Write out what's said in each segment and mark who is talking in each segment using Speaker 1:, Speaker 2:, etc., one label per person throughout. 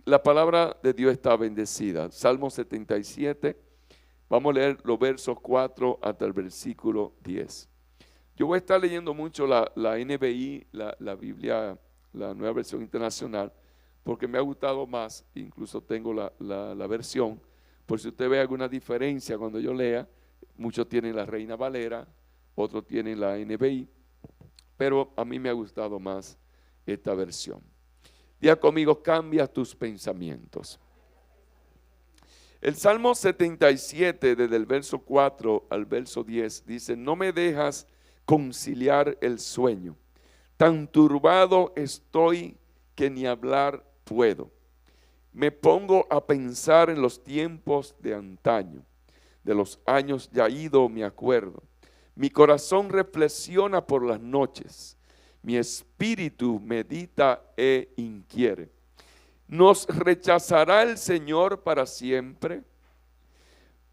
Speaker 1: la palabra de Dios está bendecida. Salmo 77, vamos a leer los versos 4 hasta el versículo 10. Yo voy a estar leyendo mucho la NBI, la Biblia, la Nueva Versión Internacional, porque me ha gustado más. Incluso tengo la versión, por si usted ve alguna diferencia cuando yo lea. Muchos tienen la Reina Valera, otros tienen la NBI, pero a mí me ha gustado más esta versión. Diga conmigo, cambia tus pensamientos. El Salmo 77, desde el verso 4 al verso 10, dice: no me dejas conciliar el sueño, tan turbado estoy que ni hablar puedo. Me pongo a pensar en los tiempos de antaño, de los años ya ido me acuerdo. Mi corazón reflexiona por las noches, mi espíritu medita e inquiere. ¿Nos rechazará el Señor para siempre?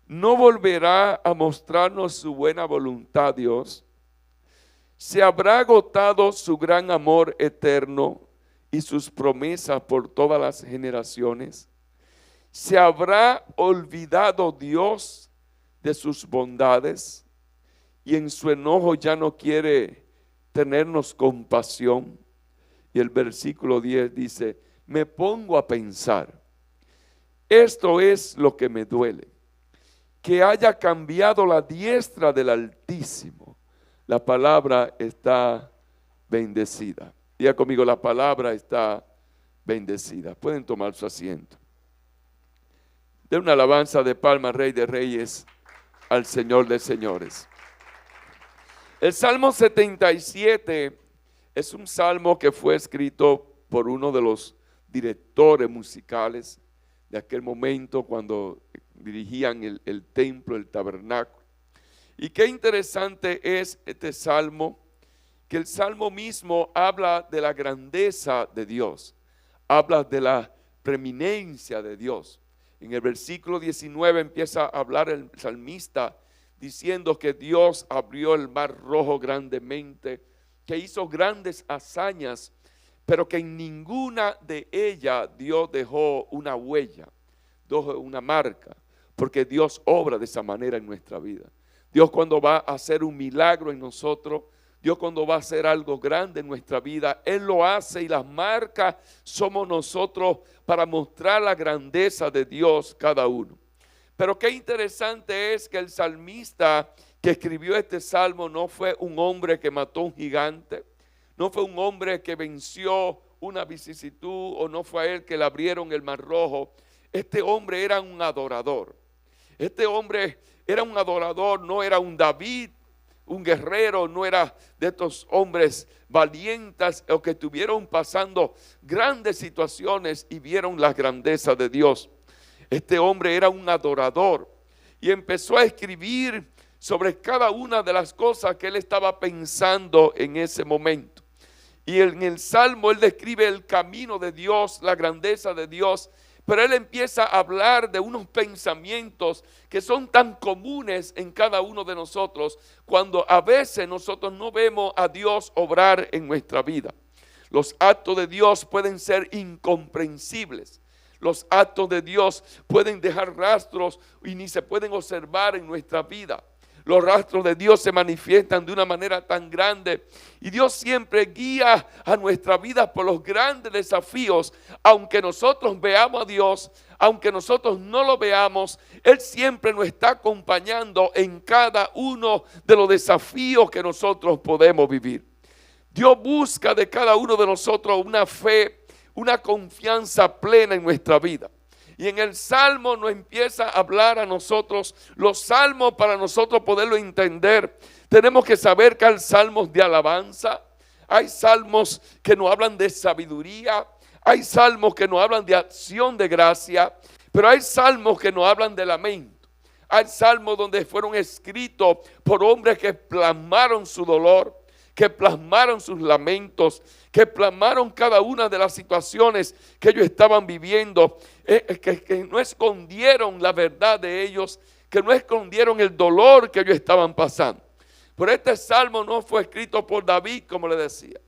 Speaker 1: ¿No volverá a mostrarnos su buena voluntad, Dios? ¿Se habrá agotado su gran amor eterno y sus promesas por todas las generaciones? ¿Se habrá olvidado Dios de sus bondades y en su enojo ya no quiere tenernos compasión? Y el versículo 10 dice: me pongo a pensar, esto es lo que me duele, que haya cambiado la diestra del Altísimo. La palabra está bendecida. Diga conmigo, la palabra está bendecida. Pueden tomar su asiento. De una alabanza de palmas, Rey de Reyes, al Señor de Señores. El Salmo 77 es un salmo que fue escrito por uno de los directores musicales de aquel momento cuando dirigían el templo, el tabernáculo. Y qué interesante es este salmo, que el salmo mismo habla de la grandeza de Dios, habla de la preeminencia de Dios. En el versículo 19 empieza a hablar el salmista diciendo que Dios abrió el mar rojo grandemente, que hizo grandes hazañas, pero que en ninguna de ellas Dios dejó una huella, dejó una marca, porque Dios obra de esa manera en nuestra vida. Dios, cuando va a hacer un milagro en nosotros, Dios cuando va a hacer algo grande en nuestra vida, Él lo hace, y las marcas somos nosotros para mostrar la grandeza de Dios cada uno. Pero qué interesante es que el salmista que escribió este salmo no fue un hombre que mató un gigante, no fue un hombre que venció una vicisitud, o no fue a él que le abrieron el mar rojo. Este hombre era un adorador. Este hombre era un adorador, no era un David, un guerrero, no era de estos hombres valientes o que estuvieron pasando grandes situaciones y vieron la grandeza de Dios. Este hombre era un adorador y empezó a escribir sobre cada una de las cosas que él estaba pensando en ese momento. Y en el Salmo él describe el camino de Dios, la grandeza de Dios, pero él empieza a hablar de unos pensamientos que son tan comunes en cada uno de nosotros, cuando a veces nosotros no vemos a Dios obrar en nuestra vida. Los actos de Dios pueden ser incomprensibles. Los actos de Dios pueden dejar rastros y ni se pueden observar en nuestra vida. Los rastros de Dios se manifiestan de una manera tan grande, y Dios siempre guía a nuestra vida por los grandes desafíos. Aunque nosotros veamos a Dios, aunque nosotros no lo veamos, Él siempre nos está acompañando en cada uno de los desafíos que nosotros podemos vivir. Dios busca de cada uno de nosotros una fe, una confianza plena en nuestra vida. Y en el Salmo nos empieza a hablar a nosotros. Los salmos, para nosotros poderlo entender, tenemos que saber que hay salmos de alabanza, hay salmos que nos hablan de sabiduría, hay salmos que nos hablan de acción de gracia, pero hay salmos que nos hablan de lamento. Hay salmos donde fueron escritos por hombres que plasmaron su dolor, que plasmaron sus lamentos, que plasmaron cada una de las situaciones que ellos estaban viviendo, que no escondieron la verdad de ellos, que no escondieron el dolor que ellos estaban pasando. Pero este salmo no fue escrito por David, como le decía,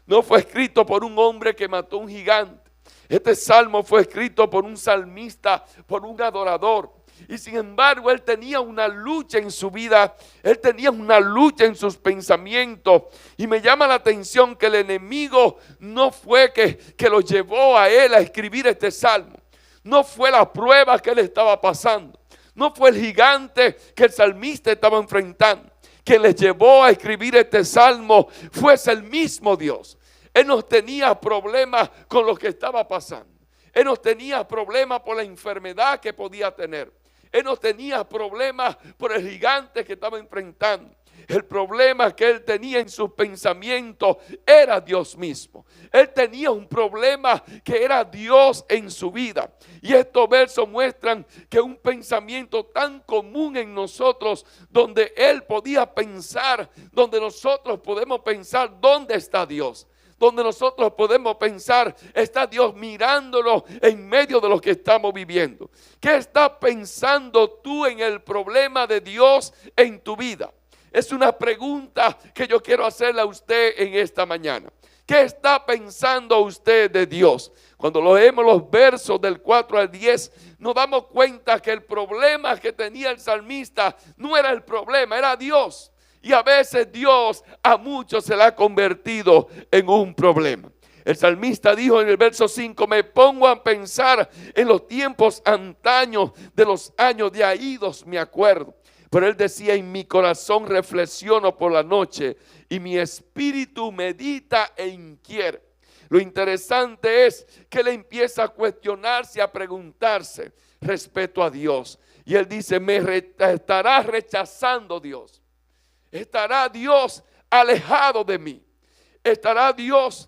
Speaker 1: no fue escrito por un hombre que mató un gigante. Este salmo fue escrito por un salmista, por un adorador. Y sin embargo, él tenía una lucha en su vida, él tenía una lucha en sus pensamientos. Y me llama la atención que el enemigo no fue que lo llevó a él a escribir este salmo. No fue la prueba que él estaba pasando. No fue el gigante que el salmista estaba enfrentando. Quien les llevó a escribir este salmo fue el mismo Dios. Él no tenía problemas con lo que estaba pasando. Él no tenía problemas por la enfermedad que podía tener. Él no tenía problemas por el gigante que estaba enfrentando. El problema que él tenía en sus pensamientos era Dios mismo. Él tenía un problema que era Dios en su vida. Y estos versos muestran que un pensamiento tan común en nosotros, donde él podía pensar, donde nosotros podemos pensar, ¿dónde está Dios? Donde nosotros podemos pensar, está Dios mirándolo en medio de lo que estamos viviendo. ¿Qué estás pensando tú en el problema de Dios en tu vida? Es una pregunta que yo quiero hacerle a usted en esta mañana. ¿Qué está pensando usted de Dios? Cuando leemos los versos del 4 al 10, nos damos cuenta que el problema que tenía el salmista no era el problema, era Dios. Y a veces Dios a muchos se le ha convertido en un problema. El salmista dijo en el verso 5, me pongo a pensar en los tiempos antaños, de los años de ahídos me acuerdo. Pero él decía, en mi corazón reflexiono por la noche y mi espíritu medita e inquiere. Lo interesante es que él empieza a cuestionarse, a preguntarse respecto a Dios. Y él dice, estará rechazando Dios. ¿Estará Dios alejado de mí? ¿Estará Dios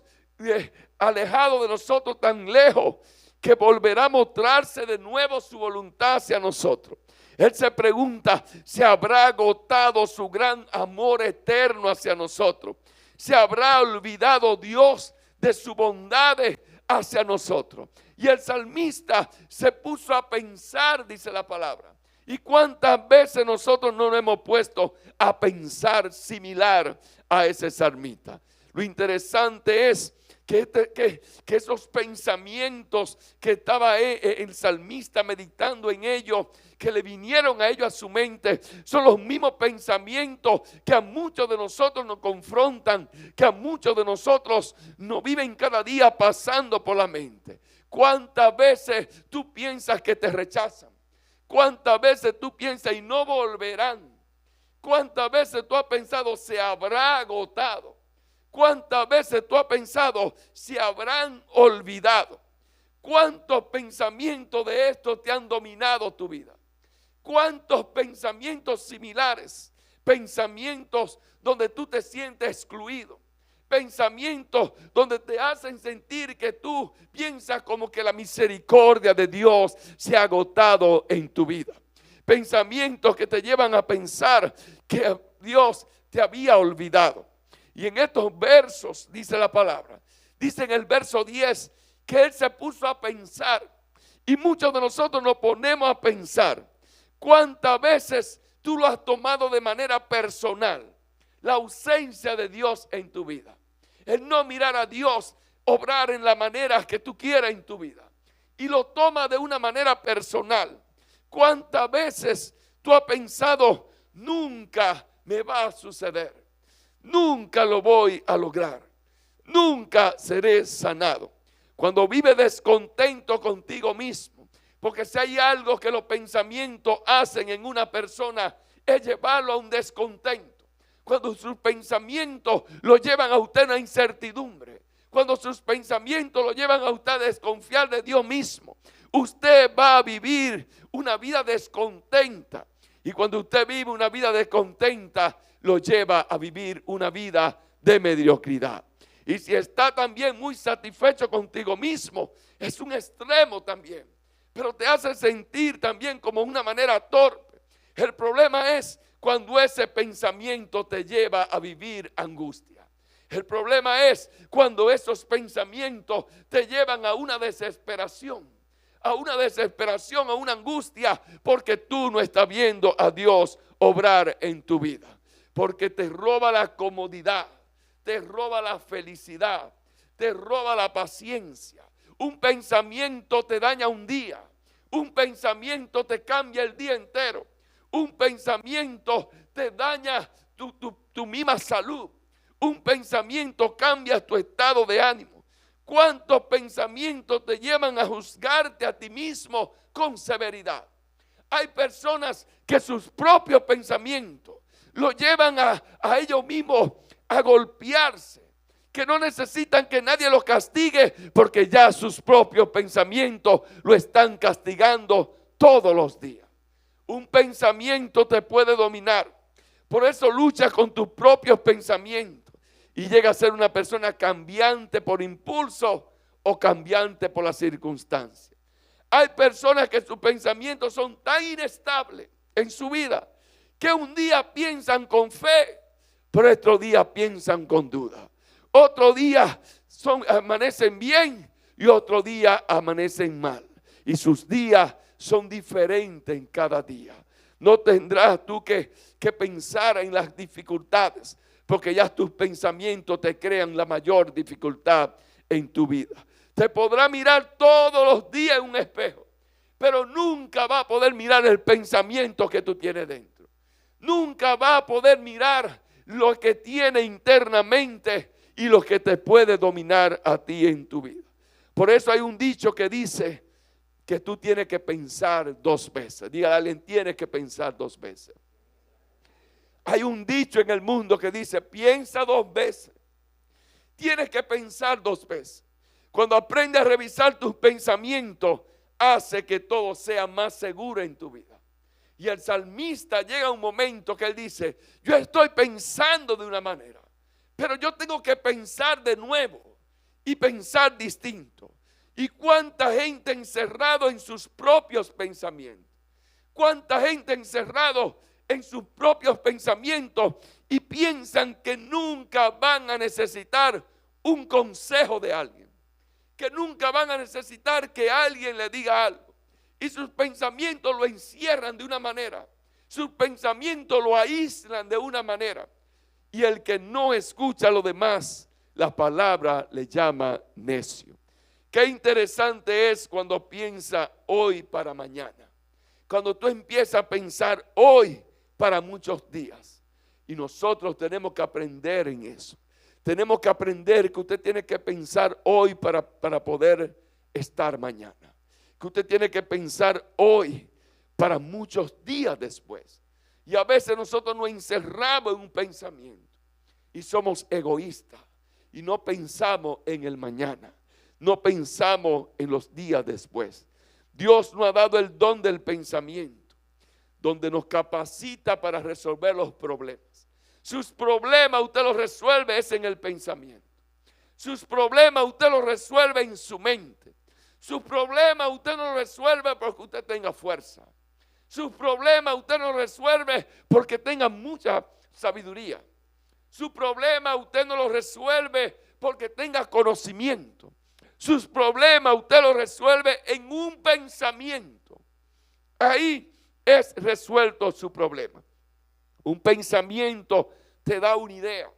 Speaker 1: alejado de nosotros tan lejos que volverá a mostrarse de nuevo su voluntad hacia nosotros? Él se pregunta, ¿se habrá agotado su gran amor eterno hacia nosotros? ¿Se habrá olvidado Dios de su bondad hacia nosotros? Y el salmista se puso a pensar, dice la palabra. ¿Y cuántas veces nosotros no nos hemos puesto a pensar similar a ese salmista? Lo interesante es que esos pensamientos que estaba el salmista meditando en ellos, que le vinieron a ellos a su mente, son los mismos pensamientos que a muchos de nosotros nos confrontan, que a muchos de nosotros nos viven cada día pasando por la mente. ¿Cuántas veces tú piensas que te rechazan? ¿Cuántas veces tú piensas y no volverán? ¿Cuántas veces tú has pensado se habrá agotado? ¿Cuántas veces tú has pensado se habrán olvidado? ¿Cuántos pensamientos de estos te han dominado tu vida? ¿Cuántos pensamientos similares? Pensamientos donde tú te sientes excluido. Pensamientos donde te hacen sentir que tú piensas como que la misericordia de Dios se ha agotado en tu vida. Pensamientos que te llevan a pensar que Dios te había olvidado. Y en estos versos dice la palabra, dice en el verso 10 que él se puso a pensar. Y muchos de nosotros nos ponemos a pensar. ¿Cuántas veces tú lo has tomado de manera personal? La ausencia de Dios en tu vida. El no mirar a Dios obrar en la manera que tú quieras en tu vida. Y lo toma de una manera personal. ¿Cuántas veces tú has pensado, nunca me va a suceder? Nunca lo voy a lograr. Nunca seré sanado. Cuando vives descontento contigo mismo. Porque si hay algo que los pensamientos hacen en una persona, es llevarlo a un descontento. Cuando sus pensamientos lo llevan a usted a una incertidumbre. Cuando sus pensamientos lo llevan a usted a desconfiar de Dios mismo. Usted va a vivir una vida descontenta. Y cuando usted vive una vida descontenta, lo lleva a vivir una vida de mediocridad. Y si está también muy satisfecho contigo mismo, es un extremo también. Pero te hace sentir también como una manera torpe. El problema es cuando ese pensamiento te lleva a vivir angustia. El problema es cuando esos pensamientos te llevan a una desesperación. A una angustia, porque tú no estás viendo a Dios obrar en tu vida. Porque te roba la comodidad, te roba la felicidad, te roba la paciencia. Un pensamiento te daña un día. Un pensamiento te cambia el día entero. Un pensamiento te daña tu misma salud. Un pensamiento cambia tu estado de ánimo. ¿Cuántos pensamientos te llevan a juzgarte a ti mismo con severidad? Hay personas que sus propios pensamientos lo llevan a ellos mismos a golpearse, que no necesitan que nadie los castigue porque ya sus propios pensamientos lo están castigando todos los días. Un pensamiento te puede dominar. Por eso lucha con tus propios pensamientos y llega a ser una persona cambiante por impulso o cambiante por las circunstancias. Hay personas que sus pensamientos son tan inestables en su vida que un día piensan con fe, pero otro día piensan con duda. Otro día amanecen bien y otro día amanecen mal. Y sus días son diferentes en cada día. No tendrás tú que pensar en las dificultades, porque ya tus pensamientos te crean la mayor dificultad en tu vida. Te podrá mirar todos los días en un espejo, pero nunca va a poder mirar el pensamiento que tú tienes dentro. Nunca va a poder mirar lo que tiene internamente y lo que te puede dominar a ti en tu vida. Por eso hay un dicho que dice que tú tienes que pensar 2 veces. Dígale a alguien, tienes que pensar 2 veces. Hay un dicho en el mundo que dice, piensa 2 veces. Tienes que pensar 2 veces. Cuando aprendes a revisar tus pensamientos, hace que todo sea más seguro en tu vida. Y el salmista llega a un momento que él dice, yo estoy pensando de una manera, pero yo tengo que pensar de nuevo y pensar distinto. Y cuánta gente encerrado en sus propios pensamientos. Cuánta gente encerrado en sus propios pensamientos y piensan que nunca van a necesitar un consejo de alguien. Que nunca van a necesitar que alguien le diga algo. Y sus pensamientos lo encierran de una manera. Sus pensamientos lo aíslan de una manera. Y el que no escucha a lo demás, la palabra le llama necio. Qué interesante es cuando piensa hoy para mañana. Cuando tú empiezas a pensar hoy para muchos días. Y nosotros tenemos que aprender en eso. Tenemos que aprender que usted tiene que pensar hoy para poder estar mañana. Que usted tiene que pensar hoy para muchos días después. Y a veces nosotros nos encerramos en un pensamiento y somos egoístas y no pensamos en el mañana. No pensamos en los días después. Dios nos ha dado el don del pensamiento, donde nos capacita para resolver los problemas. Sus problemas usted los resuelve es en el pensamiento. Sus problemas usted los resuelve en su mente. Sus problemas usted no los resuelve porque usted tenga fuerza. Sus problemas usted no los resuelve porque tenga mucha sabiduría. Su problema usted no los resuelve porque tenga conocimiento. Sus problemas usted los resuelve en un pensamiento. Ahí es resuelto su problema. Un pensamiento te da una idea.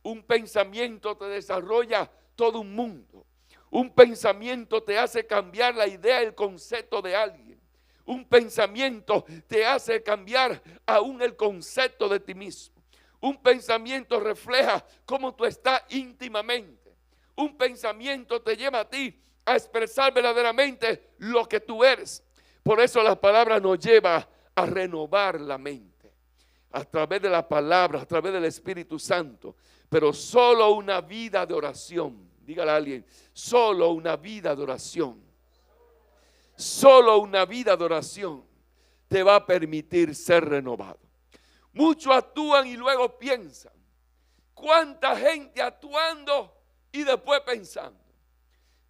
Speaker 1: Un pensamiento te desarrolla todo un mundo. Un pensamiento te hace cambiar la idea, el concepto de alguien. Un pensamiento te hace cambiar aún el concepto de ti mismo. Un pensamiento refleja cómo tú estás íntimamente. Un pensamiento te lleva a ti a expresar verdaderamente lo que tú eres. Por eso la palabra nos lleva a renovar la mente. A través de la palabra, a través del Espíritu Santo. Pero solo una vida de oración. Dígale a alguien, solo una vida de oración. Solo una vida de oración te va a permitir ser renovado. Muchos actúan y luego piensan. ¿Cuánta gente actuando y después pensando?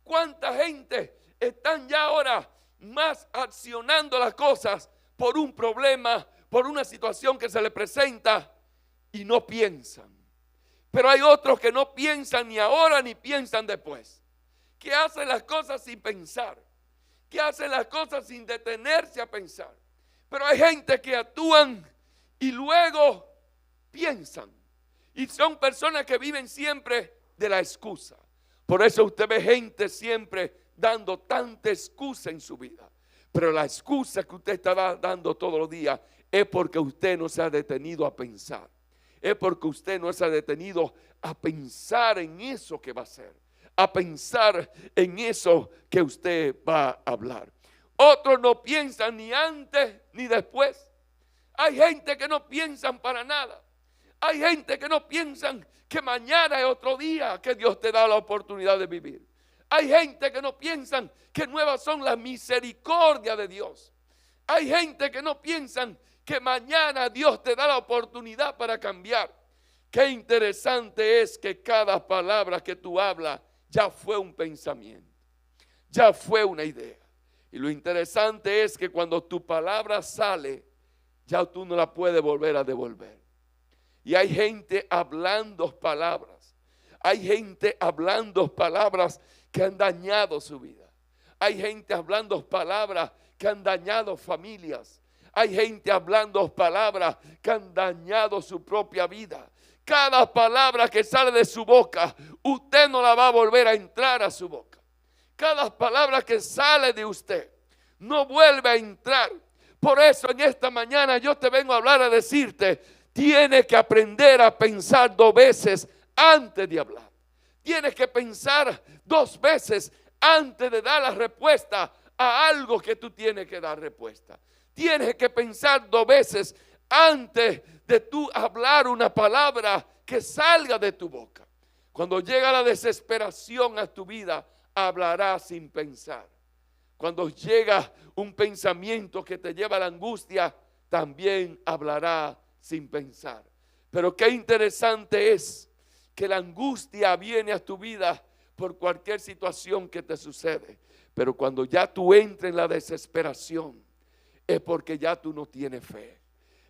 Speaker 1: ¿Cuánta gente están ya ahora más accionando las cosas por un problema, por una situación que se le presenta y no piensan? Pero hay otros que no piensan ni ahora ni piensan después. Que hacen las cosas sin pensar. Que hacen las cosas sin detenerse a pensar. Pero hay gente que actúan y luego piensan. Y son personas que viven siempre de la excusa. Por eso usted ve gente siempre dando tanta excusa en su vida. Pero la excusa que usted está dando todos los días es porque usted no se ha detenido a pensar. Es porque usted no se ha detenido a pensar en eso que va a hacer, a pensar en eso que usted va a hablar. Otros no piensan ni antes ni después. Hay gente que no piensan para nada. Hay gente que no piensan que mañana es otro día que Dios te da la oportunidad de vivir. Hay gente que no piensan que nuevas son las misericordias de Dios. Hay gente que no piensan que mañana Dios te da la oportunidad para cambiar. Qué interesante es que cada palabra que tú hablas ya fue un pensamiento, ya fue una idea. Y lo interesante es que cuando tu palabra sale, ya tú no la puedes volver a devolver. Y hay gente hablando palabras. Hay gente hablando palabras que han dañado su vida. Hay gente hablando palabras que han dañado familias. Hay gente hablando palabras que han dañado su propia vida. Cada palabra que sale de su boca, usted no la va a volver a entrar a su boca. Cada palabra que sale de usted no vuelve a entrar. Por eso en esta mañana yo te vengo a hablar, a decirte, tienes que aprender a pensar 2 veces antes de hablar. Tienes que pensar 2 veces antes de dar la respuesta a algo que tú tienes que dar respuesta. Tienes que pensar 2 veces antes de tú hablar una palabra que salga de tu boca. Cuando llega la desesperación a tu vida, hablarás sin pensar. Cuando llega un pensamiento que te lleva a la angustia, también hablará sin pensar. Pero qué interesante es que la angustia viene a tu vida por cualquier situación que te sucede. Pero cuando ya tú entres en la desesperación, es porque ya tú no tienes fe.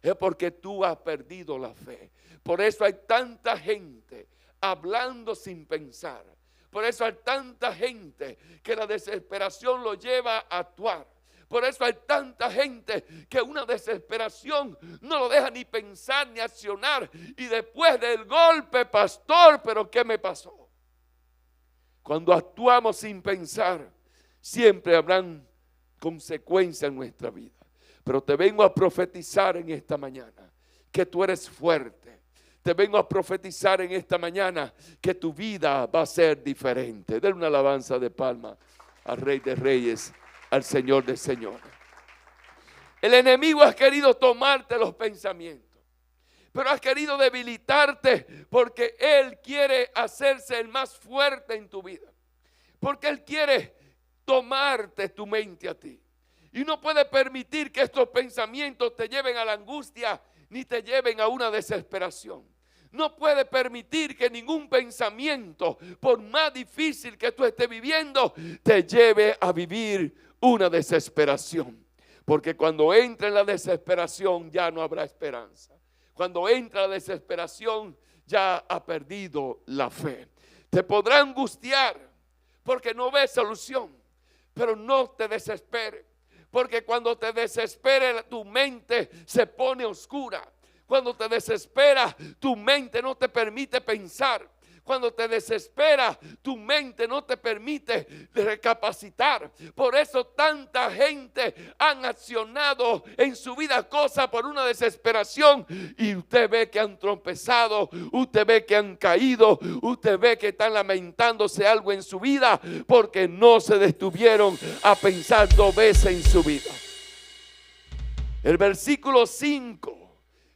Speaker 1: Es porque tú has perdido la fe. Por eso hay tanta gente hablando sin pensar. Por eso hay tanta gente que la desesperación lo lleva a actuar. Por eso hay tanta gente que una desesperación no lo deja ni pensar ni accionar. Y después del golpe, pastor, ¿pero qué me pasó? Cuando actuamos sin pensar, siempre habrán consecuencias en nuestra vida. Pero te vengo a profetizar en esta mañana que tú eres fuerte. Te vengo a profetizar en esta mañana que tu vida va a ser diferente. Den una alabanza de palma al Rey de Reyes, al Señor de Señores. El enemigo ha querido tomarte los pensamientos, pero ha querido debilitarte porque él quiere hacerse el más fuerte en tu vida. Porque él quiere tomarte tu mente a ti. Y no puede permitir que estos pensamientos te lleven a la angustia ni te lleven a una desesperación. No puede permitir que ningún pensamiento, por más difícil que tú estés viviendo, te lleve a vivir una desesperación. Porque cuando entra en la desesperación ya no habrá esperanza. Cuando entra la desesperación ya ha perdido la fe. Te podrá angustiar porque no ves solución, pero no te desesperes. Porque cuando te desespera, tu mente se pone oscura. Cuando te desespera, tu mente no te permite pensar. Cuando te desespera, tu mente no te permite recapacitar. Por eso tanta gente han accionado en su vida cosas por una desesperación. Y usted ve que han tropezado, usted ve que han caído, usted ve que están lamentándose algo en su vida porque no se detuvieron a pensar 2 veces en su vida. El versículo 5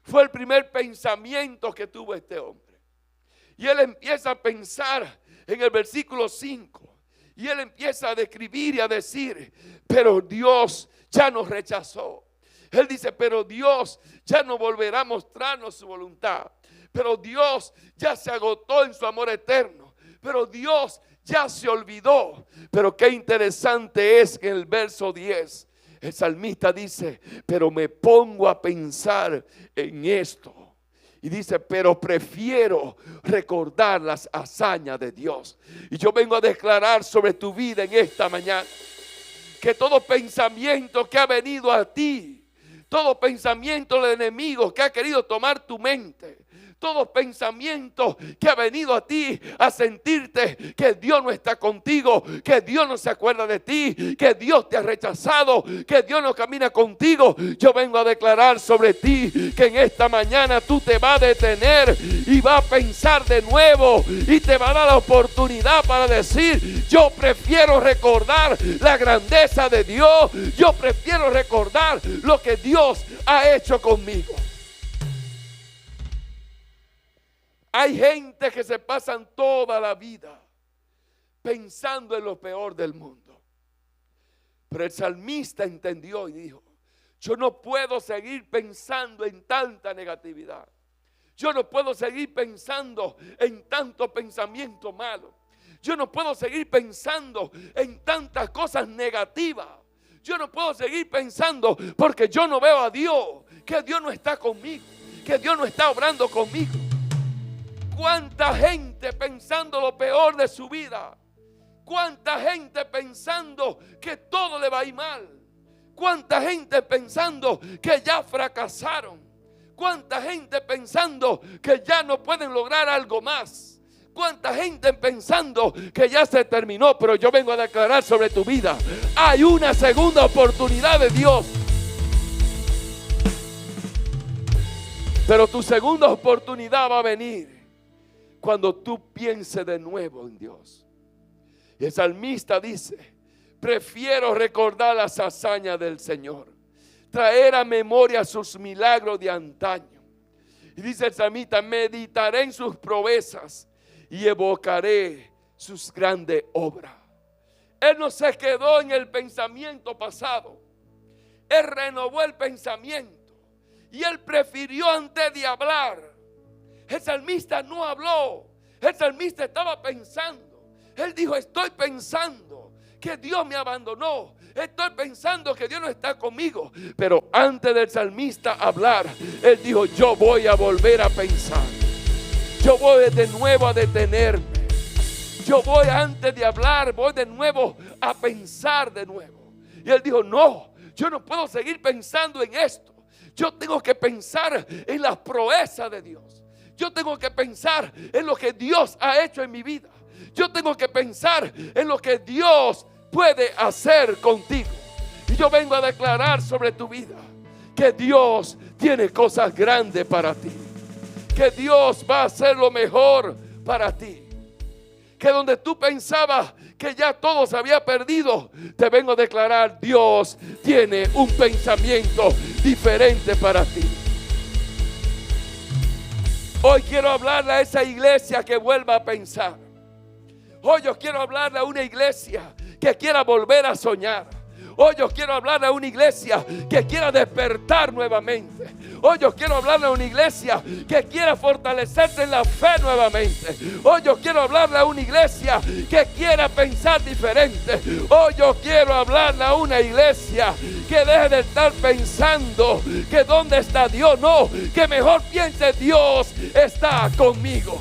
Speaker 1: fue el primer pensamiento que tuvo este hombre. Y él empieza a pensar en el versículo 5. Y él empieza a describir y a decir, pero Dios ya nos rechazó. Él dice, pero Dios ya no volverá a mostrarnos su voluntad. Pero Dios ya se agotó en su amor eterno. Pero Dios ya se olvidó. Pero qué interesante es que en el verso 10, el salmista dice, pero me pongo a pensar en esto. Y dice, pero prefiero recordar las hazañas de Dios. Y yo vengo a declarar sobre tu vida en esta mañana que todo pensamiento que ha venido a ti, todo pensamiento del enemigo que ha querido tomar tu mente, todo pensamiento que ha venido a ti a sentirte que Dios no está contigo, que Dios no se acuerda de ti, que Dios te ha rechazado, que Dios no camina contigo, yo vengo a declarar sobre ti que en esta mañana tú te vas a detener y vas a pensar de nuevo y te va a dar la oportunidad para decir: yo prefiero recordar la grandeza de Dios, yo prefiero recordar lo que Dios ha hecho conmigo. Hay gente que se pasan toda la vida pensando en lo peor del mundo. Pero el salmista entendió y dijo: yo no puedo seguir pensando en tanta negatividad. Yo no puedo seguir pensando en tanto pensamiento malo. Yo no puedo seguir pensando en tantas cosas negativas. Yo no puedo seguir pensando porque yo no veo a Dios, que Dios no está conmigo, que Dios no está obrando conmigo. ¿Cuánta gente pensando lo peor de su vida? ¿Cuánta gente pensando que todo le va a ir mal? ¿Cuánta gente pensando que ya fracasaron? ¿Cuánta gente pensando que ya no pueden lograr algo más? ¿Cuánta gente pensando que ya se terminó? Pero yo vengo a declarar sobre tu vida: hay una segunda oportunidad de Dios. Pero tu segunda oportunidad va a venir cuando tú pienses de nuevo en Dios. Y el salmista dice: prefiero recordar las hazañas del Señor, traer a memoria sus milagros de antaño. Y dice el salmista: meditaré en sus proezas y evocaré sus grandes obras. Él no se quedó en el pensamiento pasado. Él renovó el pensamiento y él prefirió, antes de hablar. El salmista no habló. El salmista estaba pensando. Él dijo: estoy pensando que Dios me abandonó. Estoy pensando que Dios no está conmigo. Pero antes del salmista hablar, él dijo: yo voy a volver a pensar. Yo voy de nuevo a detenerme. Yo voy, antes de hablar, voy de nuevo a pensar de nuevo. Y él dijo: no, yo no puedo seguir pensando en esto. Yo tengo que pensar en las proezas de Dios. Yo tengo que pensar en lo que Dios ha hecho en mi vida. Yo tengo que pensar en lo que Dios puede hacer contigo. Y yo vengo a declarar sobre tu vida que Dios tiene cosas grandes para ti. Que Dios va a hacer lo mejor para ti. Que donde tú pensabas que ya todo se había perdido, te vengo a declarar: Dios tiene un pensamiento diferente para ti. Hoy quiero hablarle a esa iglesia que vuelva a pensar. Hoy yo quiero hablarle a una iglesia que quiera volver a soñar. Hoy yo quiero hablarle a una iglesia que quiera despertar nuevamente. Hoy yo quiero hablarle a una iglesia que quiera fortalecerse en la fe nuevamente. Hoy yo quiero hablarle a una iglesia que quiera pensar diferente. Hoy yo quiero hablarle a una iglesia que deje de estar pensando que dónde está Dios. No, que mejor piense: Dios está conmigo.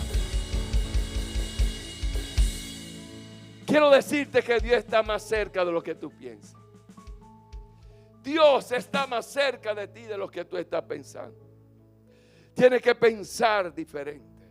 Speaker 1: Quiero decirte que Dios está más cerca de lo que tú piensas. Dios está más cerca de ti de lo que tú estás pensando. Tienes que pensar diferente.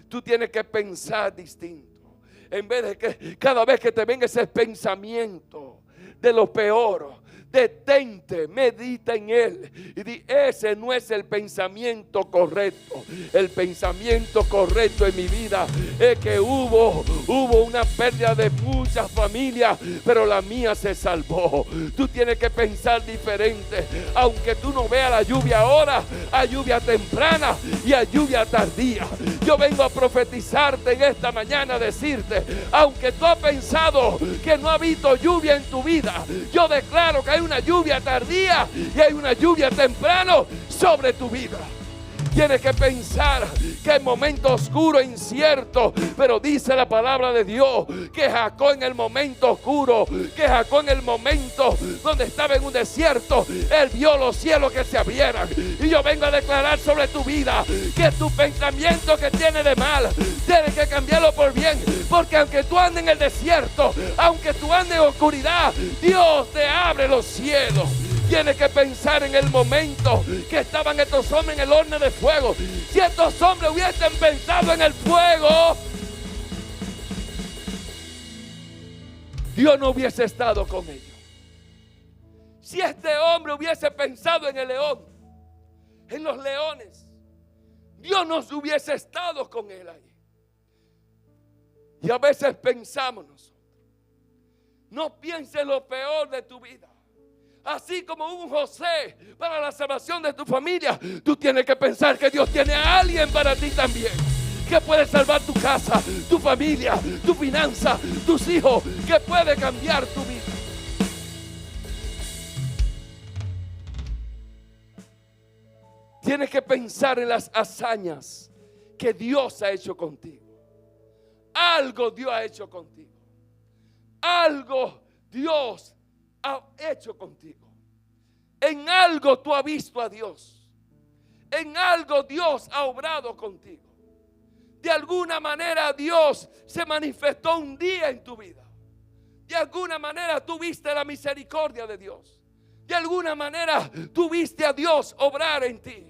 Speaker 1: Tú tienes que pensar distinto. En vez de que cada vez que te venga ese pensamiento de lo peor, detente, medita en él y di: ese no es el pensamiento correcto. El pensamiento correcto en mi vida es que hubo una pérdida de muchas familias, pero la mía se salvó. Tú tienes que pensar diferente. Aunque tú no veas la lluvia ahora, hay lluvia temprana y hay lluvia tardía. Yo vengo a profetizarte en esta mañana, a decirte: aunque tú has pensado que no ha habido lluvia en tu vida, yo declaro que hay una lluvia tardía y hay una lluvia temprano sobre tu vida. Tienes que pensar que hay momentos oscuros e inciertos, pero dice la palabra de Dios que Jacob, en el momento oscuro, que Jacob, en el momento donde estaba en un desierto, él vio los cielos que se abrieran. Y yo vengo a declarar sobre tu vida que tu pensamiento que tiene de mal, tienes que cambiarlo por bien, porque aunque tú andes en el desierto, aunque tú andes en oscuridad, Dios te abre los cielos. Tienes que pensar en el momento que estaban estos hombres en el horno de fuego. Si estos hombres hubiesen pensado en el fuego, Dios no hubiese estado con ellos. Si este hombre hubiese pensado en el león, en los leones, Dios no hubiese estado con él ahí. Y a veces pensamos nosotros, no pienses lo peor de tu vida. Así como un José para la salvación de tu familia, tú tienes que pensar que Dios tiene a alguien para ti también, que puede salvar tu casa, tu familia, tu finanza, tus hijos, que puede cambiar tu vida. Tienes que pensar en las hazañas que Dios ha hecho contigo. Algo Dios ha hecho contigo. Algo Dios ha hecho contigo. En algo tú has visto a Dios. En algo Dios ha obrado contigo. De alguna manera Dios se manifestó un día en tu vida. De alguna manera tú viste la misericordia de Dios. De alguna manera tú viste a Dios obrar en ti.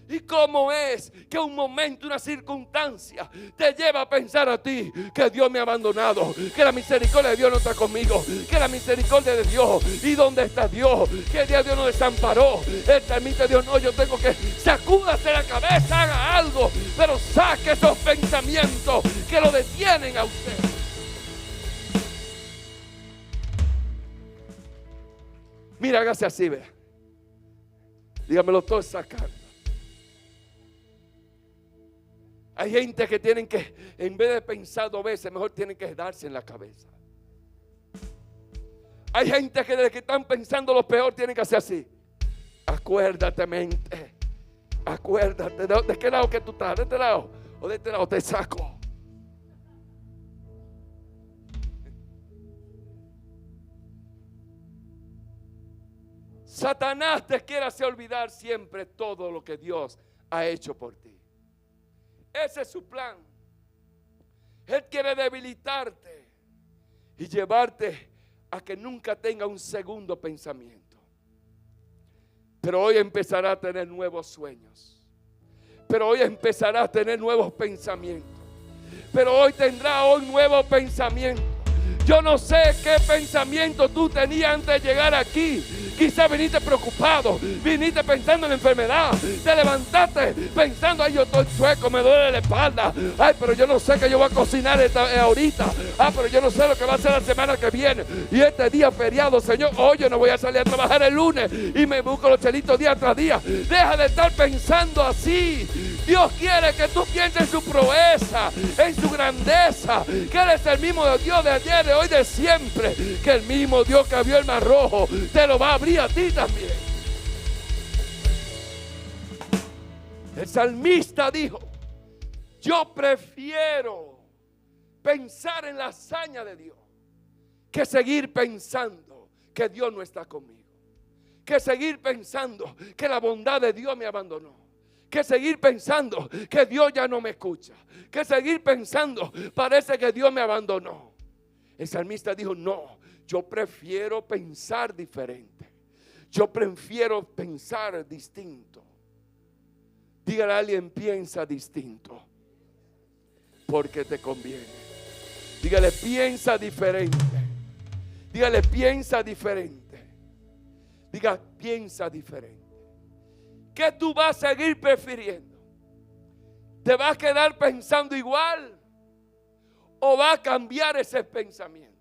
Speaker 1: ¿Y cómo es que un momento, una circunstancia te lleva a pensar a ti que Dios me ha abandonado, que la misericordia de Dios no está conmigo, que la misericordia de Dios, ¿y dónde está Dios? Que el día de Dios nos desamparó. El salmista de Dios, no, yo tengo que sacúdase la cabeza, haga algo, pero saque esos pensamientos que lo detienen a usted. Mira, hágase así, vea. Dígamelo todo sacando. Hay gente que tienen que, en vez de pensar 2 veces, mejor tienen que darse en la cabeza. Hay gente que desde que están pensando lo peor tienen que hacer así. Acuérdate, mente. Acuérdate. ¿De qué lado que tú estás? ¿De este lado? ¿O de este lado te saco? Satanás te quiere hacer olvidar siempre todo lo que Dios ha hecho por ti. Ese es su plan. Él quiere debilitarte y llevarte a que nunca tenga un segundo pensamiento. Pero hoy empezará a tener nuevos sueños. Pero hoy empezará a tener nuevos pensamientos. Pero hoy tendrá nuevos pensamientos. Yo no sé qué pensamiento tú tenías antes de llegar aquí. Quizás viniste preocupado, viniste pensando en la enfermedad, te levantaste pensando, ay, yo estoy chueco, me duele la espalda, ay, pero yo no sé qué yo voy a cocinar ahorita, pero yo no sé lo que va a ser la semana que viene, y este día feriado, Señor, hoy yo no voy a salir a trabajar el lunes, y me busco los chelitos día tras día. Deja de estar pensando así. Dios quiere que tú pienses en su proeza, en su grandeza, que Él es el mismo Dios de ayer, de hoy, de siempre, que el mismo Dios que abrió el mar rojo, te lo va a abrir a ti también. El salmista dijo, yo prefiero pensar en la hazaña de Dios que seguir pensando que Dios no está conmigo, que seguir pensando que la bondad de Dios me abandonó, que seguir pensando que Dios ya no me escucha, que seguir pensando parece que Dios me abandonó. El salmista dijo, no, yo prefiero pensar diferente. Yo prefiero pensar distinto. Dígale a alguien, piensa distinto, porque te conviene. Dígale, piensa diferente. Dígale, piensa diferente. Diga, piensa diferente. ¿Qué tú vas a seguir prefiriendo? ¿Te vas a quedar pensando igual o va a cambiar ese pensamiento?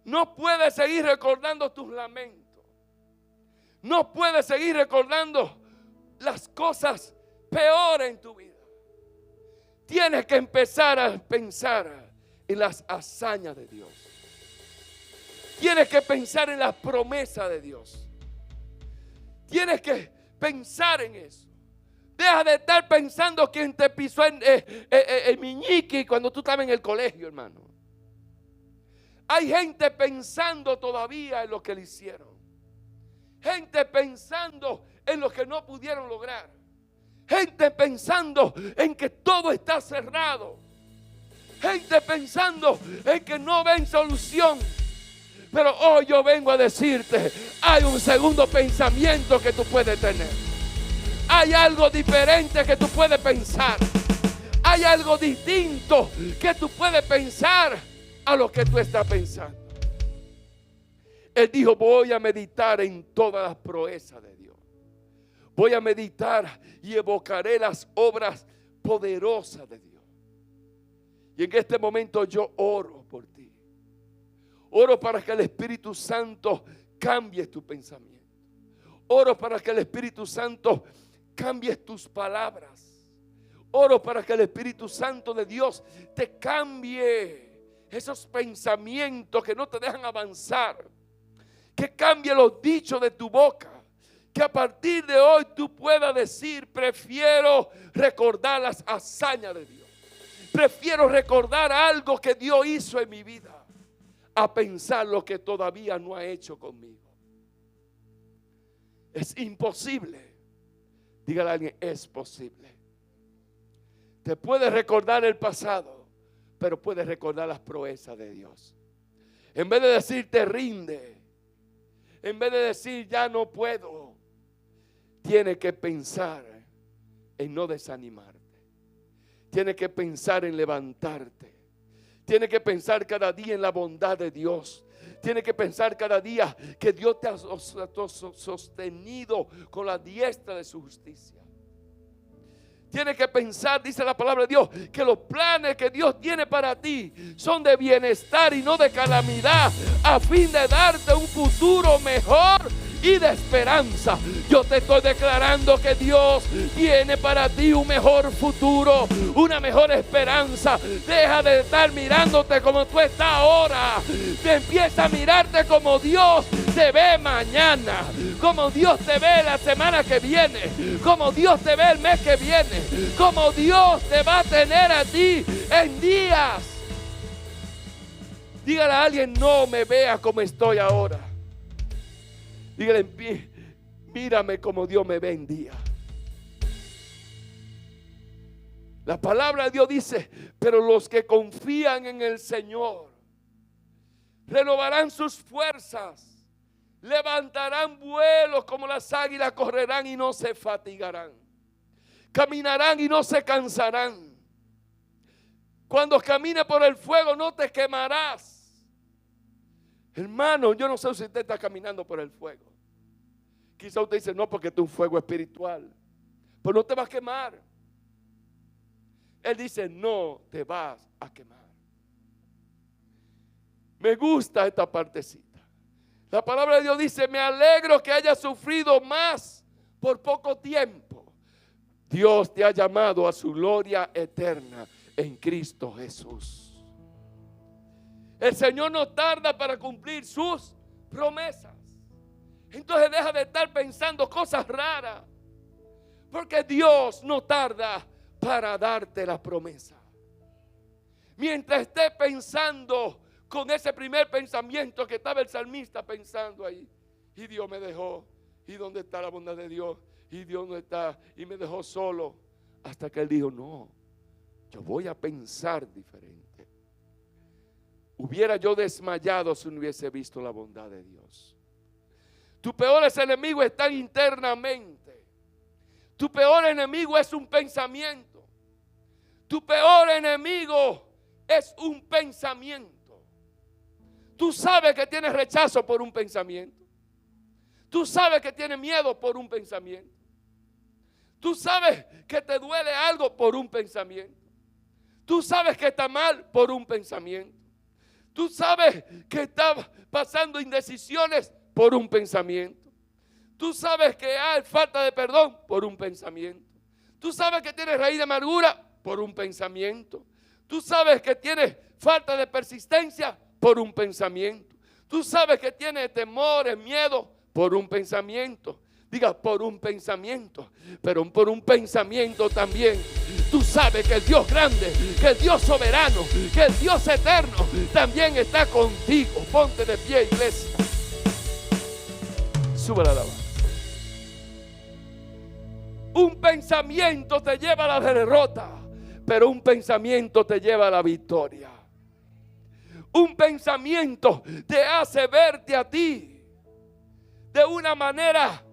Speaker 1: No puedes seguir recordando tus lamentos. No puedes seguir recordando las cosas peores en tu vida. Tienes que empezar a pensar en las hazañas de Dios. Tienes que pensar en las promesas de Dios. Tienes que pensar en eso. Deja de estar pensando quién te pisó el miñique cuando tú estabas en el colegio, hermano. Hay gente pensando todavía en lo que le hicieron. Gente pensando en lo que no pudieron lograr. Gente pensando en que todo está cerrado. Gente pensando en que no ven solución. Pero hoy yo vengo a decirte, hay un segundo pensamiento que tú puedes tener. Hay algo diferente que tú puedes pensar. Hay algo distinto que tú puedes pensar a lo que tú estás pensando. Él dijo, voy a meditar en todas las proezas de Dios. Voy a meditar y evocaré las obras poderosas de Dios. Y en este momento yo oro por ti. Oro para que el Espíritu Santo cambie tu pensamiento. Oro para que el Espíritu Santo cambie tus palabras. Oro para que el Espíritu Santo de Dios te cambie esos pensamientos que no te dejan avanzar. Que cambie los dichos de tu boca. Que a partir de hoy tú puedas decir, prefiero recordar las hazañas de Dios. Prefiero recordar algo que Dios hizo en mi vida, a pensar lo que todavía no ha hecho conmigo. Es imposible. Dígale a alguien, es posible. Te puedes recordar el pasado, pero puedes recordar las proezas de Dios. En vez de decir te rinde, en vez de decir ya no puedo, tienes que pensar en no desanimarte. Tienes que pensar en levantarte. Tienes que pensar cada día en la bondad de Dios. Tienes que pensar cada día que Dios te ha sostenido con la diestra de su justicia. Tienes que pensar, dice la palabra de Dios, que los planes que Dios tiene para ti son de bienestar y no de calamidad, a fin de darte un futuro mejor y de esperanza. Yo te estoy declarando que Dios tiene para ti un mejor futuro, una mejor esperanza. Deja de estar mirándote como tú estás ahora. Te empieza a mirarte como Dios te ve mañana, como Dios te ve la semana que viene, como Dios te ve el mes que viene, como Dios te va a tener a ti en días. Dígale a alguien, no me vea como estoy ahora. Dígale, mírame como Dios me ve en día. La palabra de Dios dice, pero los que confían en el Señor renovarán sus fuerzas, levantarán vuelos como las águilas, correrán y no se fatigarán, caminarán y no se cansarán. Cuando camines por el fuego no te quemarás. Hermano, yo no sé si usted está caminando por el fuego. Quizá usted dice, no, porque es un fuego espiritual. Pero no te vas a quemar. Él dice, no te vas a quemar. Me gusta esta partecita. La palabra de Dios dice, me alegro que hayas sufrido más por poco tiempo. Dios te ha llamado a su gloria eterna en Cristo Jesús. El Señor no tarda para cumplir sus promesas. Entonces deja de estar pensando cosas raras, porque Dios no tarda para darte la promesa. Mientras esté pensando con ese primer pensamiento que estaba el salmista pensando ahí, y Dios me dejó, y dónde está la bondad de Dios, y Dios no está, y me dejó solo, hasta que él dijo, no, yo voy a pensar diferente. Hubiera yo desmayado si no hubiese visto la bondad de Dios. Tus peores enemigos están internamente. Tu peor enemigo es un pensamiento. Tu peor enemigo es un pensamiento. Tú sabes que tienes rechazo por un pensamiento. Tú sabes que tienes miedo por un pensamiento. Tú sabes que te duele algo por un pensamiento. Tú sabes que está mal por un pensamiento. Tú sabes que estás pasando indecisiones por un pensamiento. Tú sabes que hay falta de perdón por un pensamiento. Tú sabes que tienes raíz de amargura por un pensamiento. Tú sabes que tienes falta de persistencia por un pensamiento. Tú sabes que tienes temores, miedo por un pensamiento. Diga, por un pensamiento, pero por un pensamiento también. Tú sabes que el Dios grande, que el Dios soberano, que el Dios eterno también está contigo. Ponte de pie, iglesia. Sube la alabanza. Un pensamiento te lleva a la derrota, pero un pensamiento te lleva a la victoria. Un pensamiento te hace verte a ti de una manera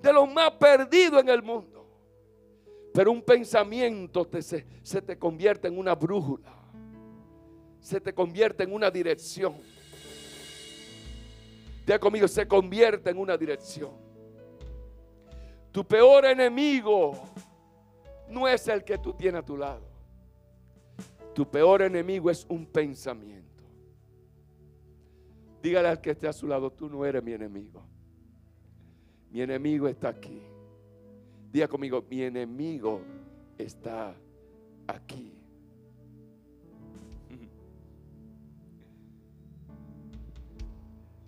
Speaker 1: de lo más perdido en el mundo. Pero un pensamiento se te convierte en una brújula. Se te convierte en una dirección. Diga conmigo, se convierte en una dirección. Tu peor enemigo no es el que tú tienes a tu lado. Tu peor enemigo es un pensamiento. Dígale al que esté a su lado, tú no eres mi enemigo. Mi enemigo está aquí. Diga conmigo, mi enemigo está aquí.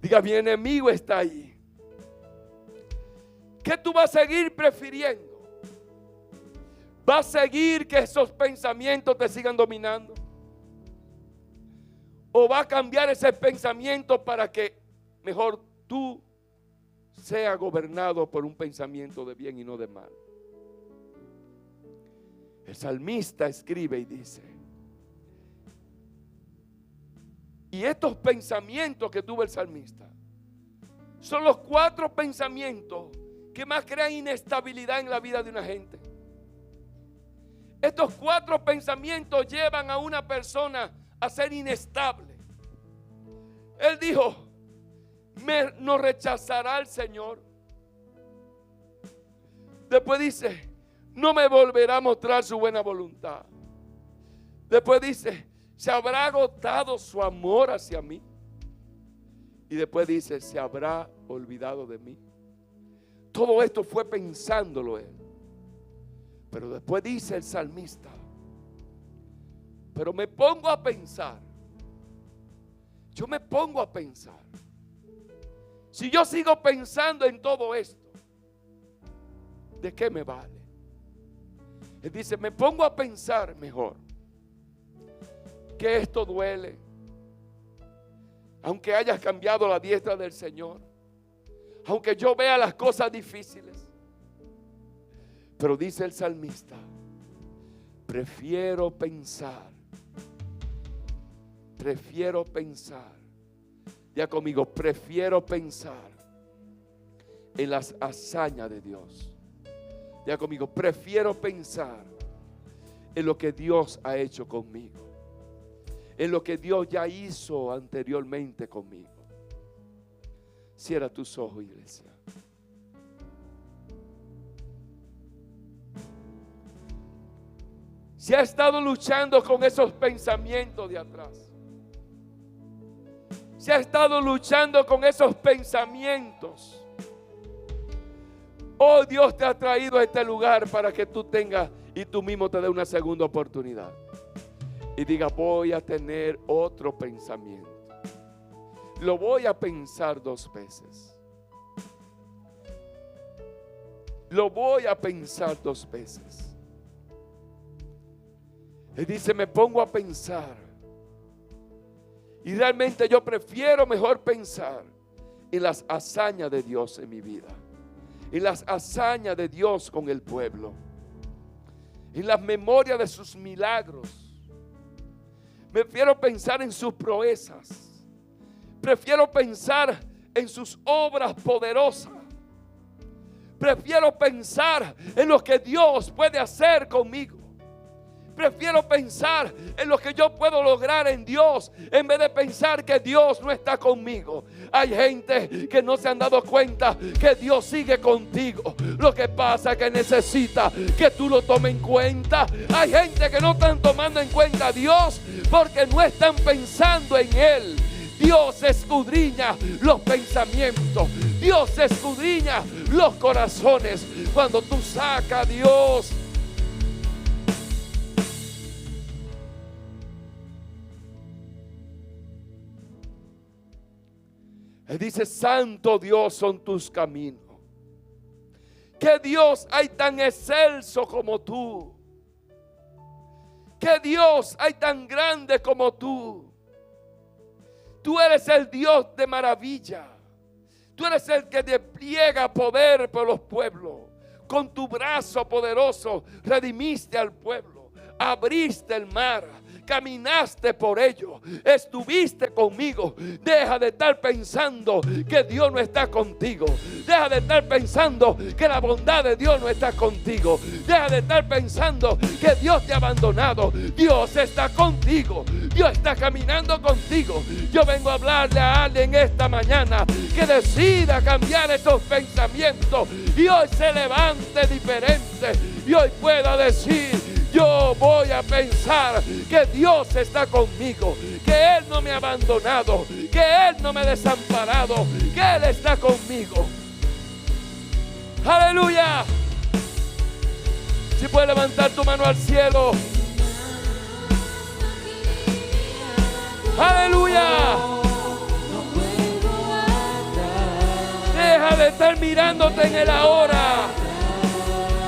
Speaker 1: Diga, mi enemigo está ahí. ¿Qué tú vas a seguir prefiriendo? ¿Vas a seguir que esos pensamientos te sigan dominando? ¿O va a cambiar ese pensamiento para que mejor tú seas gobernado por un pensamiento de bien y no de mal? El salmista escribe y dice: y estos pensamientos que tuvo el salmista son los 4 pensamientos que más crean inestabilidad en la vida de una gente. Estos 4 pensamientos llevan a una persona a ser inestable. Él dijo: ¿nos rechazará el Señor? Después dice: no me volverá a mostrar su buena voluntad. Después dice: ¿se habrá agotado su amor hacia mí? Y después dice: ¿se habrá olvidado de mí? Todo esto fue pensándolo él. Pero después dice el salmista: pero me pongo a pensar. Yo me pongo a pensar. Si yo sigo pensando en todo esto, ¿de qué me vale? Él dice: me pongo a pensar mejor que esto duele. Aunque hayas cambiado la diestra del Señor, aunque yo vea las cosas difíciles, pero dice el salmista: prefiero pensar. Prefiero pensar. Ya conmigo, prefiero pensar en las hazañas de Dios. Ya conmigo, prefiero pensar en lo que Dios ha hecho conmigo, en lo que Dios ya hizo anteriormente conmigo. Cierra tus ojos, iglesia. Si ha estado luchando con esos pensamientos de atrás, si ha estado luchando con esos pensamientos, oh, Dios te ha traído a este lugar para que tú tengas y tú mismo te dé una segunda oportunidad y diga: voy a tener otro pensamiento. Lo voy a pensar 2 veces. Lo voy a pensar 2 veces. Él dice: me pongo a pensar. Y realmente yo prefiero mejor pensar en las hazañas de Dios en mi vida, en las hazañas de Dios con el pueblo, en las memorias de sus milagros. Prefiero pensar en sus proezas. Prefiero pensar en sus obras poderosas. Prefiero pensar en lo que Dios puede hacer conmigo. Prefiero pensar en lo que yo puedo lograr en Dios en vez de pensar que Dios no está conmigo. Hay gente que no se han dado cuenta que Dios sigue contigo. Lo que pasa es que necesita que tú lo tomes en cuenta. Hay gente que no están tomando en cuenta a Dios porque no están pensando en Él. Dios escudriña los pensamientos. Dios escudriña los corazones. Cuando tú sacas a Dios, Él dice: santo Dios son tus caminos. ¿Qué Dios hay tan excelso como tú? ¿Qué Dios hay tan grande como tú? Tú eres el Dios de maravilla. Tú eres el que despliega poder por los pueblos. Con tu brazo poderoso redimiste al pueblo. Abriste el mar. caminaste por ellos, estuviste conmigo. Deja de estar pensando que Dios no está contigo. Deja de estar pensando que la bondad de Dios no está contigo. Deja de estar pensando que Dios te ha abandonado. Dios está contigo. Dios está caminando contigo. Yo vengo a hablarle a alguien esta mañana que decida cambiar esos pensamientos y hoy se levante diferente y hoy pueda decir: yo voy a pensar que Dios está conmigo, que Él no me ha abandonado, que Él no me ha desamparado, que Él está conmigo. ¡Aleluya! Si puedes levantar tu mano al cielo. ¡Aleluya! Deja de estar mirándote en el ahora.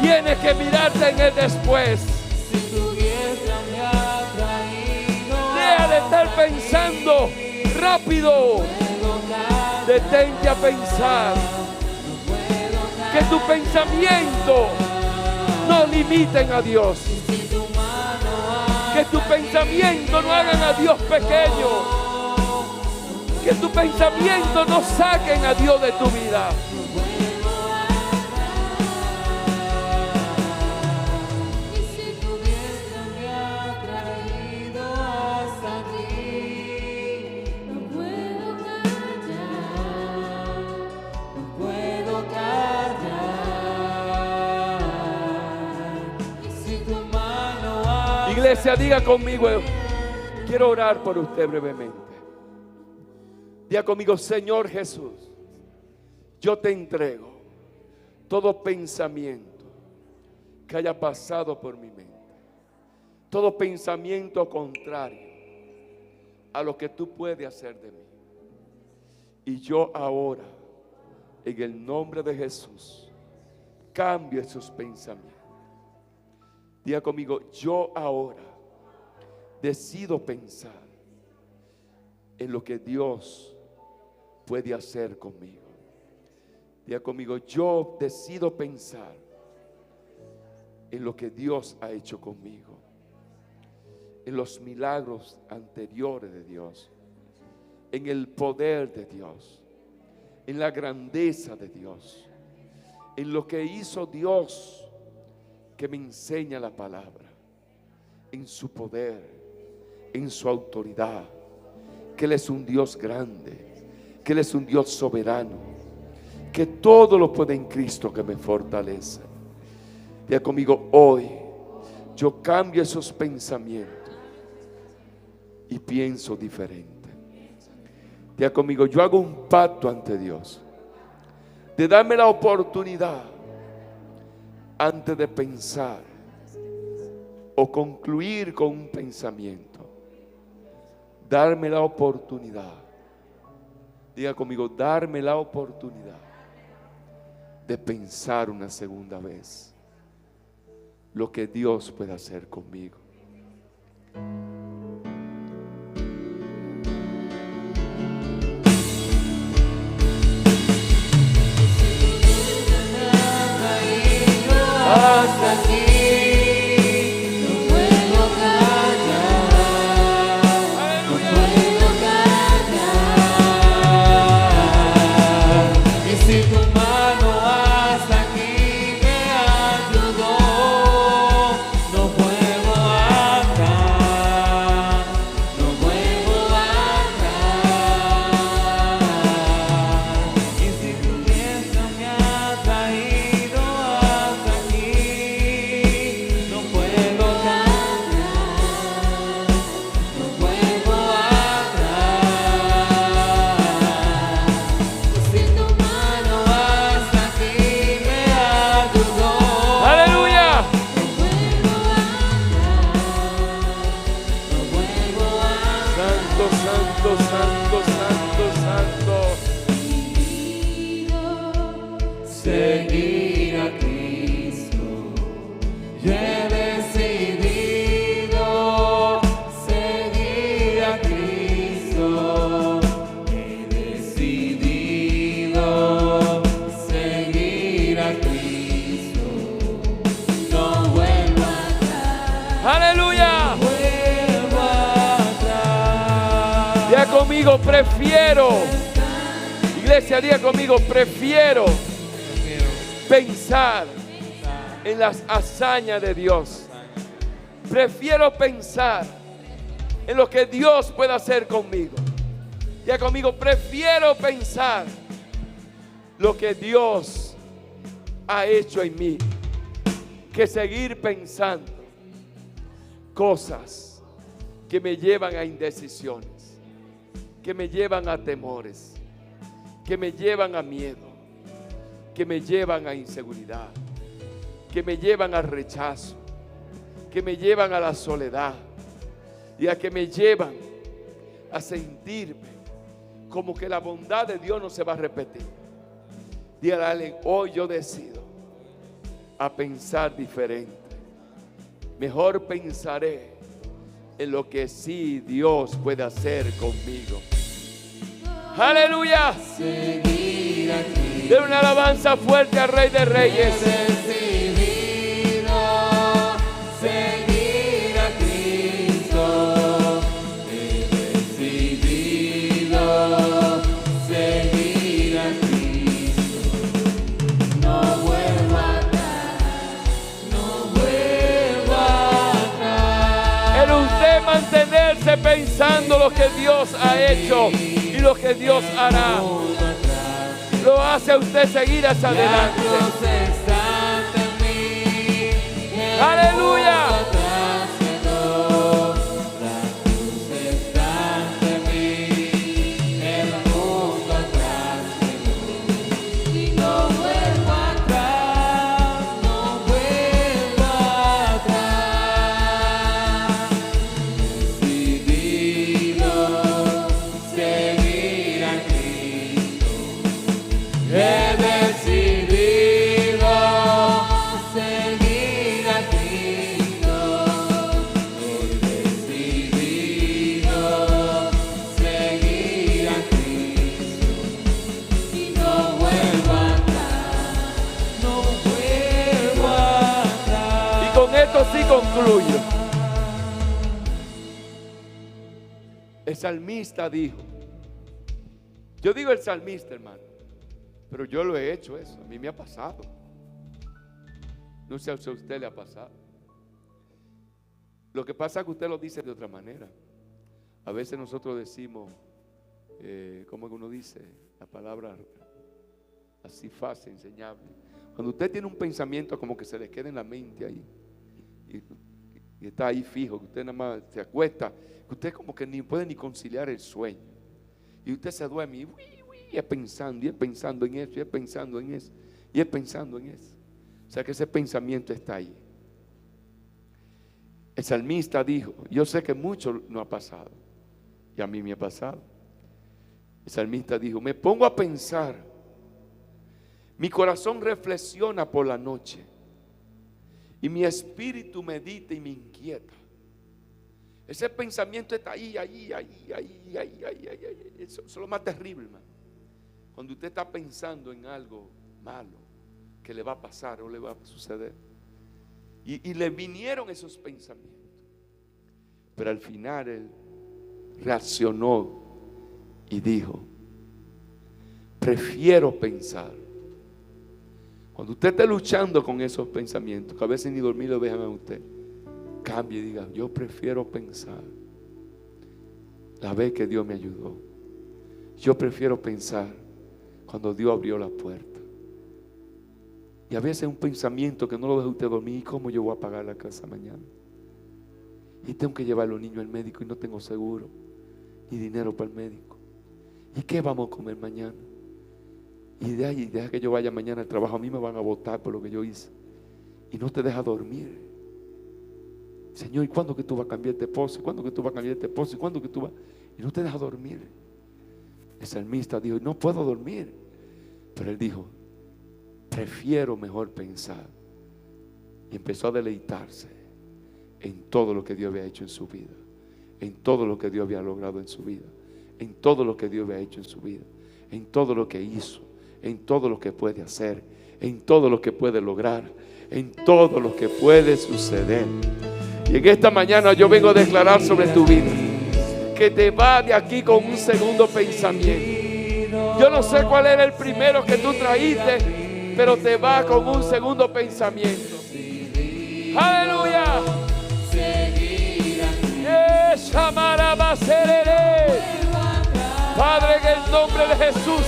Speaker 1: Tienes que mirarte en el después. Deja de estar pensando rápido. Detente a pensar. Que tu pensamiento no limiten a Dios. Que tu pensamiento no hagan a Dios pequeño. Que tu pensamiento no saquen a Dios de tu vida. Iglesia, diga conmigo, quiero orar por usted brevemente. Diga conmigo: Señor Jesús, yo te entrego todo pensamiento que haya pasado por mi mente, todo pensamiento contrario a lo que tú puedes hacer de mí. Y yo ahora, en el nombre de Jesús, cambio esos pensamientos. Diga conmigo: yo ahora decido pensar en lo que Dios puede hacer conmigo. Diga conmigo: yo decido pensar en lo que Dios ha hecho conmigo, en los milagros anteriores de Dios, en el poder de Dios, en la grandeza de Dios, en lo que hizo Dios que me enseña la palabra, en su poder, en su autoridad, que Él es un Dios grande, que Él es un Dios soberano, que todo lo puede en Cristo que me fortalece. Diga conmigo: hoy yo cambio esos pensamientos y pienso diferente. Diga conmigo: yo hago un pacto ante Dios de darme la oportunidad, antes de pensar o concluir con un pensamiento, darme la oportunidad. Diga conmigo: darme la oportunidad de pensar una segunda vez lo que Dios puede hacer conmigo. Hasta aquí no puedo callar, no puedo callar. Y si tu mano hasta aquí me ayudó, no puedo atar, no puedo atar. Y si tu diestra me ha traído hasta aquí, no puedo cambiar, no puedo atrás. Si tu mano hasta aquí me ayudó, aleluya, no puedo atrás, no puedo atrás. Santo, santo, santo, santo, santo. Seguir a Cristo. Yo he decidido seguir a Cristo. He decidido seguir a Cristo. No vuelvo atrás. Aleluya. No vuelvo conmigo, prefiero. Iglesia, diga conmigo, prefiero pensar en las hazañas de Dios. Prefiero pensar en lo que Dios puede hacer conmigo. Diga conmigo, prefiero pensar lo que Dios ha hecho en mí, que seguir pensando cosas que me llevan a indecisiones, que me llevan a temores, que me llevan a miedo, que me llevan a inseguridad, que me llevan al rechazo, que me llevan a la soledad y a que me llevan a sentirme como que la bondad de Dios no se va a repetir. Dígale a alguien, hoy yo decido a pensar diferente. Mejor pensaré en lo que sí Dios puede hacer conmigo. Aleluya. De una alabanza fuerte al Rey de Reyes.
Speaker 2: Seguir a Cristo. He decidido seguir a Cristo. No vuelvo atrás, no vuelvo atrás.
Speaker 1: En usted mantenerse pensando lo que Dios ha hecho y lo que Dios hará, lo hace a usted seguir hacia adelante. Aleluya. Sí, concluyo. El salmista dijo, yo digo el salmista, hermano, pero yo lo he hecho eso, a mí me ha pasado. No sé si a usted le ha pasado. Lo que pasa es que usted lo dice de otra manera. A veces nosotros decimos, como uno dice, la palabra así fácil, enseñable. Cuando usted tiene un pensamiento como que se le queda en la mente ahí. Y está ahí fijo, que usted nada más se acuesta, que usted como que ni puede ni conciliar el sueño. Y usted se duerme y es pensando en eso, y es pensando en eso, y es pensando en eso. O sea que ese pensamiento está ahí. El salmista dijo, yo sé que mucho no ha pasado, y a mí me ha pasado. El salmista dijo, me pongo a pensar, mi corazón reflexiona por la noche, y mi espíritu medita y me inquieta. Ese pensamiento está ahí. Eso es lo más terrible, hermano. Cuando usted está pensando en algo malo que le va a pasar o le va a suceder. Y le vinieron esos pensamientos. Pero al final él reaccionó y dijo, prefiero pensar. Cuando usted esté luchando con esos pensamientos, que a veces ni dormir lo dejan a usted, cambie y diga, yo prefiero pensar la vez que Dios me ayudó. Yo prefiero pensar cuando Dios abrió la puerta. Y a veces un pensamiento que no lo deja usted dormir, ¿y cómo yo voy a pagar la casa mañana? Y tengo que llevar a los niños al médico y no tengo seguro ni dinero para el médico. ¿Y qué vamos a comer mañana? Y de ahí, deja que yo vaya mañana al trabajo, a mí me van a votar por lo que yo hice. Y no te deja dormir. Señor, ¿y cuándo que tú vas a cambiar este pozo? ¿Cuándo que tú vas a cambiar este pozo? ¿Y cuándo que tú vas? Y no te deja dormir. El salmista dijo, no puedo dormir. Pero él dijo, prefiero mejor pensar. Y empezó a deleitarse en todo lo que Dios había hecho en su vida. En todo lo que Dios había logrado en su vida. En todo lo que Dios había hecho en su vida. En todo lo que hizo. En todo lo que puede hacer, en todo lo que puede lograr, en todo lo que puede suceder. Y en esta mañana yo vengo a declarar sobre tu vida que te va de aquí con un segundo pensamiento. Yo no sé cuál era el primero que tú traíste, pero te va con un segundo pensamiento. Aleluya. Padre, en el nombre de Jesús,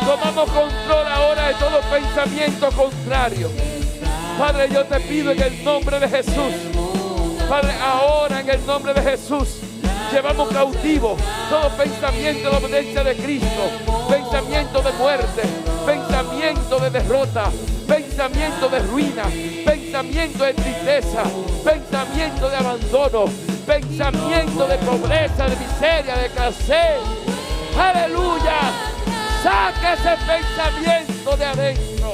Speaker 1: tomamos control ahora de todo pensamiento contrario. Padre, yo te pido en el nombre de Jesús, Padre, ahora en el nombre de Jesús, llevamos cautivo todo pensamiento de obediencia de Cristo, pensamiento de muerte, pensamiento de derrota, pensamiento de ruina, pensamiento de tristeza, pensamiento de abandono, pensamiento de pobreza, de miseria, de escasez. Aleluya. Saca ese pensamiento de adentro.